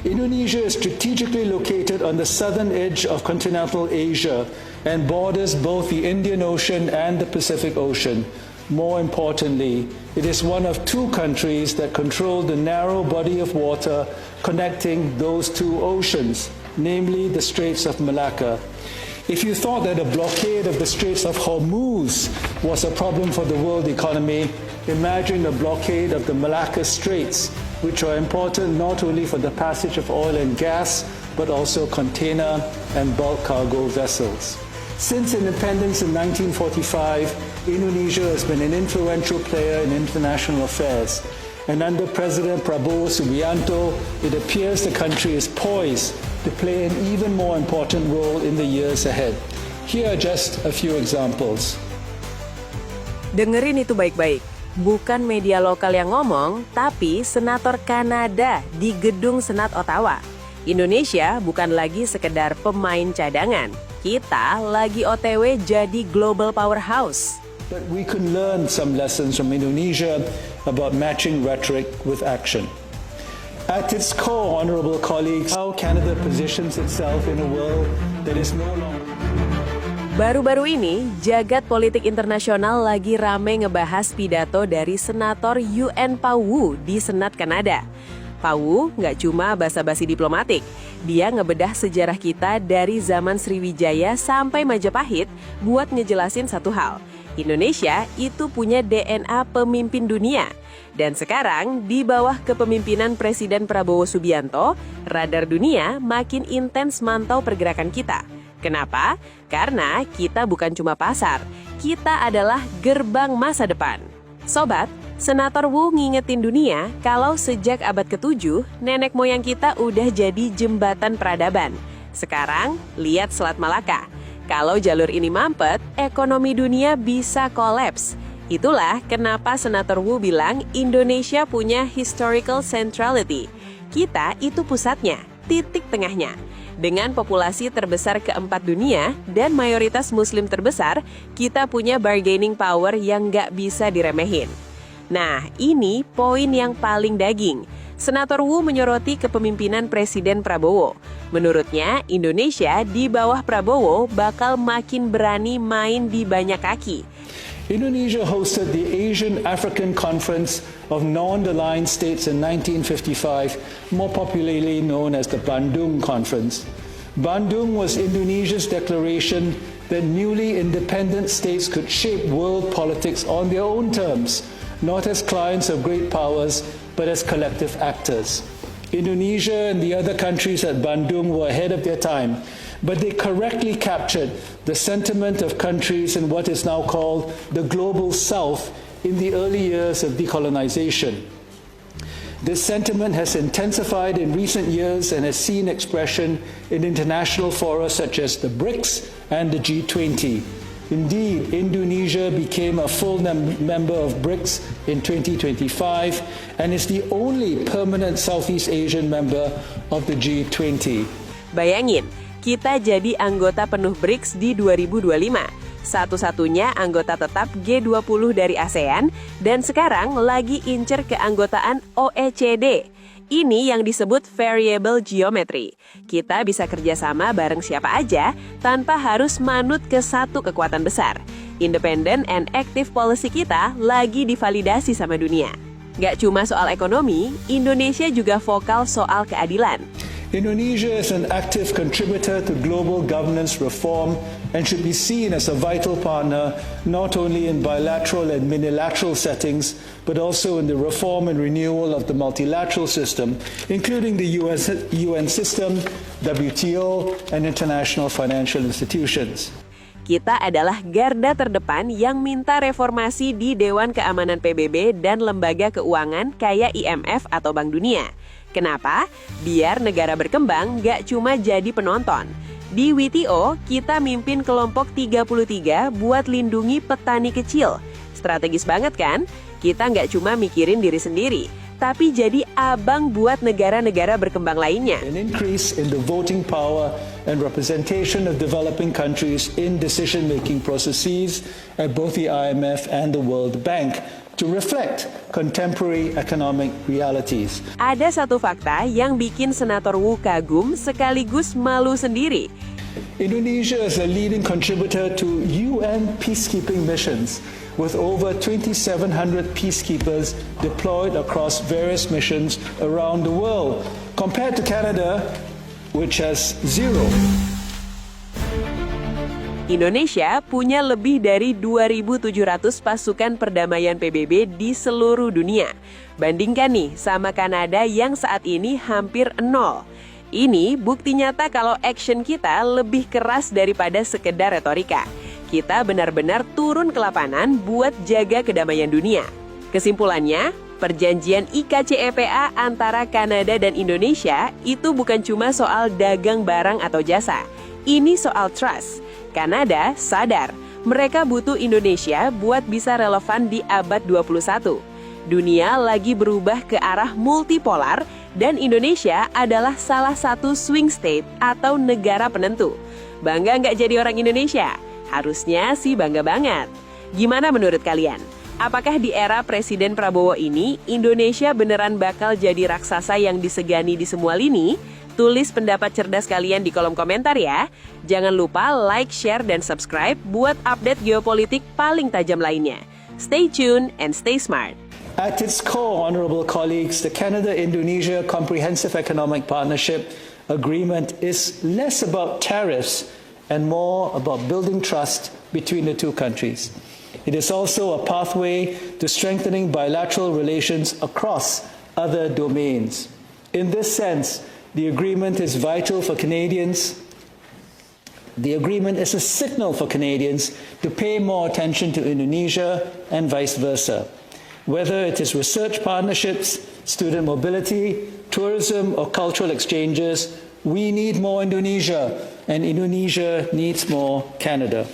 Indonesia is strategically located on the southern edge of continental Asia and borders both the Indian Ocean and the Pacific Ocean. More importantly, it is one of two countries that control the narrow body of water connecting those two oceans, namely the Straits of Malacca. If you thought that a blockade of the Straits of Hormuz was a problem for the world economy, imagine a blockade of the Malacca Straits, which are important not only for the passage of oil and gas, but also container and bulk cargo vessels. Since independence in 1945, Indonesia has been an influential player in international affairs. And under President Prabowo Subianto, it appears the country is poised to play an even more important role in the years ahead. Here are just a few examples. Dengerin itu baik-baik. Bukan media lokal yang ngomong, tapi Senator Kanada di Gedung Senat Ottawa. Indonesia bukan lagi sekedar pemain cadangan. Kita lagi OTW jadi global powerhouse. But we can learn some lessons from Indonesia about matching rhetoric with action. At its core, honorable colleagues, how Canada positions itself in a world that is no longer... Baru-baru ini, jagat politik internasional lagi rame ngebahas pidato dari Senator Yuen Pau Wu di Senat Kanada. Pau Wu nggak cuma basa-basi diplomatik, dia ngebedah sejarah kita dari zaman Sriwijaya sampai Majapahit buat ngejelasin satu hal. Indonesia itu punya DNA pemimpin dunia. Dan sekarang, di bawah kepemimpinan Presiden Prabowo Subianto, radar dunia makin intens mantau pergerakan kita. Kenapa? Karena kita bukan cuma pasar, kita adalah gerbang masa depan. Sobat, Senator Wu ngingetin dunia kalau sejak abad ke-7, nenek moyang kita udah jadi jembatan peradaban. Sekarang, lihat Selat Malaka. Kalau jalur ini mampet, ekonomi dunia bisa kolaps. Itulah kenapa Senator Wu bilang Indonesia punya historical centrality. Kita itu pusatnya, titik tengahnya. Dengan populasi terbesar keempat dunia dan mayoritas muslim terbesar, kita punya bargaining power yang nggak bisa diremehin. Nah, ini poin yang paling daging. Senator Wu menyoroti kepemimpinan Presiden Prabowo. Menurutnya, Indonesia di bawah Prabowo bakal makin berani main di banyak kaki. Indonesia hosted the Asian African Conference of Non-Aligned States in 1955, more popularly known as the Bandung Conference. Bandung was Indonesia's declaration that newly independent states could shape world politics on their own terms, not as clients of great powers, but as collective actors. Indonesia and the other countries at Bandung were ahead of their time, but they correctly captured the sentiment of countries in what is now called the Global South in the early years of decolonization. This sentiment has intensified in recent years and has seen expression in international fora such as the BRICS and the G20. Indeed, Indonesia became a full member of BRICS in 2025 and is the only permanent Southeast Asian member of the G20. Bayangin, kita jadi anggota penuh BRICS di 2025. Satu-satunya anggota tetap G20 dari ASEAN dan sekarang lagi incer keanggotaan OECD. Ini yang disebut variable geometry. Kita bisa kerjasama bareng siapa aja tanpa harus manut ke satu kekuatan besar. Independent and active policy kita lagi divalidasi sama dunia. Gak cuma soal ekonomi, Indonesia juga vokal soal keadilan. Indonesia is an active contributor to global governance reform and should be seen as a vital partner not only in bilateral and minilateral settings, but also in the reform and renewal of the multilateral system, including the UN system, WTO, and international financial institutions. Kita adalah garda terdepan yang minta reformasi di Dewan Keamanan PBB dan lembaga keuangan kayak IMF atau Bank Dunia. Kenapa? Biar negara berkembang gak cuma jadi penonton. Di WTO, kita mimpin kelompok 33 buat lindungi petani kecil. Strategis banget kan? Kita nggak cuma mikirin diri sendiri, tapi jadi abang buat negara-negara berkembang lainnya. An increase in the voting power and representation of developing countries in decision-making processes at both the IMF and the World Bank to reflect contemporary economic realities. Ada satu fakta yang bikin Senator Wu kagum sekaligus malu sendiri. Indonesia is a leading contributor to UN peacekeeping missions, with over 2,700 peacekeepers deployed across various missions around the world, compared to Canada, which has 0. Indonesia punya lebih dari 2.700 pasukan perdamaian PBB di seluruh dunia. Bandingkan nih sama Kanada yang saat ini hampir 0. Ini bukti nyata kalau action kita lebih keras daripada sekedar retorika. Kita benar-benar turun ke lapangan buat jaga kedamaian dunia. Kesimpulannya, perjanjian IKCEPA antara Kanada dan Indonesia itu bukan cuma soal dagang barang atau jasa. Ini soal trust. Kanada sadar mereka butuh Indonesia buat bisa relevan di abad 21. Dunia lagi berubah ke arah multipolar dan Indonesia adalah salah satu swing state atau negara penentu. Bangga nggak jadi orang Indonesia? Harusnya sih bangga banget. Gimana menurut kalian? Apakah di era Presiden Prabowo ini Indonesia beneran bakal jadi raksasa yang disegani di semua lini? Tulis pendapat cerdas kalian di kolom komentar ya. Jangan lupa like, share, dan subscribe buat update geopolitik paling tajam lainnya. Stay tuned and stay smart. At its core, honorable colleagues, the Canada-Indonesia Comprehensive Economic Partnership Agreement is less about tariffs and more about building trust between the two countries. It is also a pathway to strengthening bilateral relations across other domains. In this sense, the agreement is vital for Canadians. The agreement is a signal for Canadians to pay more attention to Indonesia and vice versa. Whether it is research partnerships, student mobility, tourism, or cultural exchanges, we need more Indonesia, and Indonesia needs more Canada.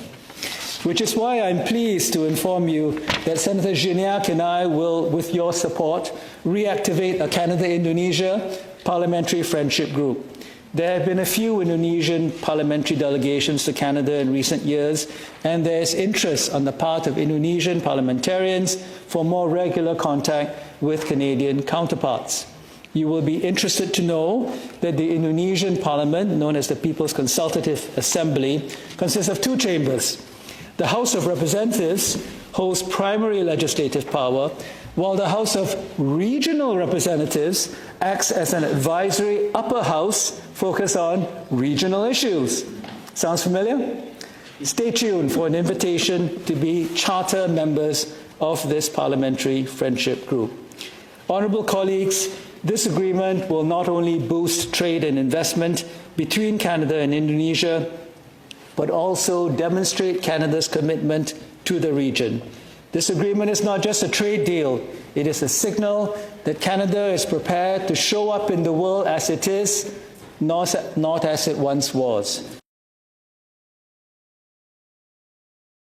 Which is why I'm pleased to inform you that Senator Gignac and I will, with your support, reactivate a Canada-Indonesia Parliamentary Friendship Group. There have been a few Indonesian parliamentary delegations to Canada in recent years, and there is interest on the part of Indonesian parliamentarians for more regular contact with Canadian counterparts. You will be interested to know that the Indonesian Parliament, known as the People's Consultative Assembly, consists of two chambers. The House of Representatives holds primary legislative power, while the House of Regional Representatives acts as an advisory upper house focused on regional issues. Sounds familiar? Stay tuned for an invitation to be charter members of this parliamentary friendship group. Honourable colleagues, this agreement will not only boost trade and investment between Canada and Indonesia, but also demonstrate Canada's commitment to the region. This agreement is not just a trade deal, it is a signal that Canada is prepared to show up in the world as it is, not as it once was.